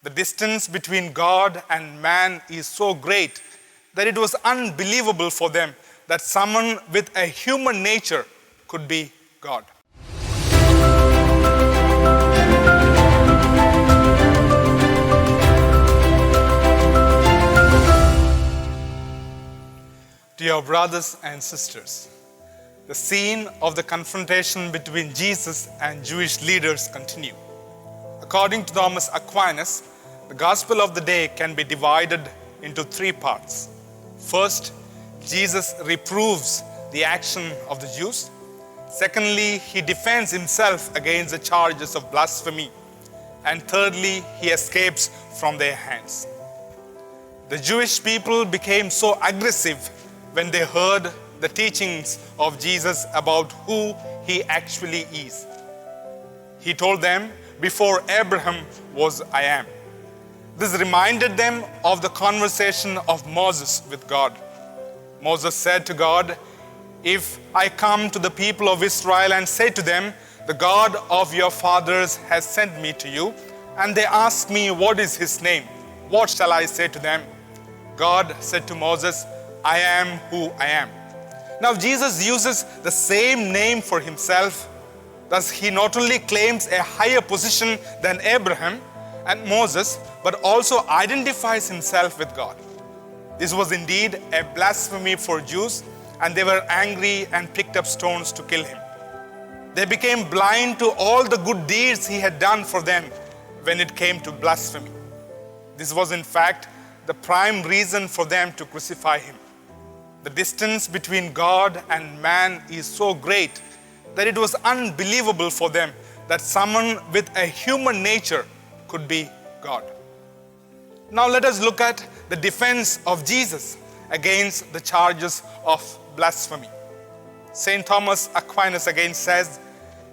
The distance between God and man is so great that it was unbelievable for them that someone with a human nature could be God. Dear brothers and sisters, the scene of the confrontation between Jesus and Jewish leaders continue. According to Thomas Aquinas, the gospel of the day can be divided into three parts. First, Jesus reproves the action of the Jews. Secondly, he defends himself against the charges of blasphemy. And thirdly, he escapes from their hands. The Jewish people became so aggressive when they heard the teachings of Jesus about who he actually is. He told them, "Before Abraham was, I am." This reminded them of the conversation of Moses with God. Moses said to God, "If I come to the people of Israel and say to them, 'The God of your fathers has sent me to you,' and they ask me, 'What is his name?' what shall I say to them?" God said to Moses, "I am who I am." Now Jesus uses the same name for himself. Thus he not only claims a higher position than Abraham and Moses, but also identifies himself with God. This was indeed a blasphemy for Jews, and they were angry and picked up stones to kill him. They became blind to all the good deeds he had done for them when it came to blasphemy. This was in fact the prime reason for them to crucify him. The distance between God and man is so great that it was unbelievable for them that someone with a human nature could be God. Now let us look at the defense of Jesus against the charges of blasphemy. St. Thomas Aquinas again says,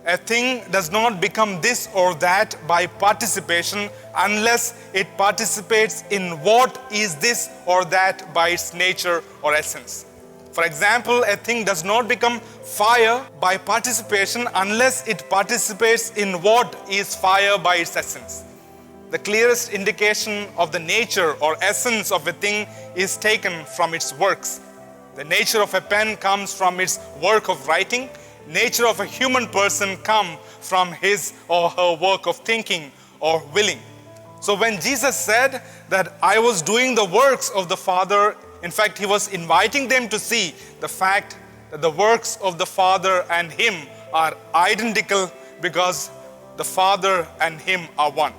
"A thing does not become this or that by participation unless it participates in what is this or that by its nature or essence." For example, a thing does not become fire by participation unless it participates in what is fire by its essence. The clearest indication of the nature or essence of a thing is taken from its works. The nature of a pen comes from its work of writing. Nature of a human person comes from his or her work of thinking or willing. So when Jesus said that I was doing the works of the Father, in fact, he was inviting them to see the fact that the works of the Father and him are identical because the Father and him are one.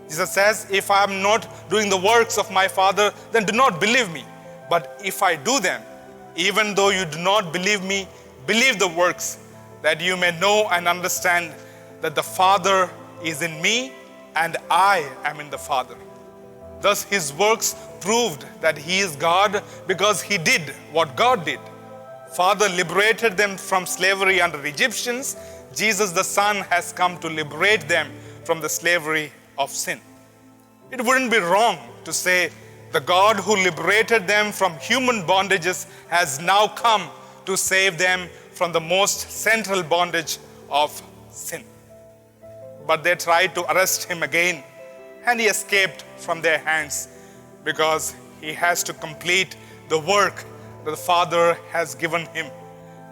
Jesus says, "If I am not doing the works of my Father, then do not believe me. But if I do them, even though you do not believe me, believe the works, that you may know and understand that the Father is in me and I am in the Father." Thus his works proved that he is God because he did what God did. Father liberated them from slavery under Egyptians. Jesus the Son has come to liberate them from the slavery of sin. It wouldn't be wrong to say the God who liberated them from human bondages has now come to save them from the most central bondage of sin. But they tried to arrest him again, and he escaped from their hands because he has to complete the work that the Father has given him,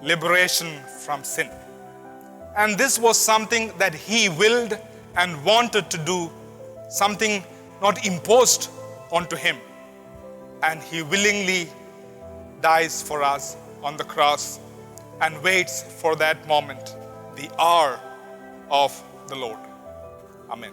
liberation from sin. And this was something that he willed and wanted to do, something not imposed onto him. And he willingly dies for us on the cross and waits for that moment, the hour of the Lord. Amen.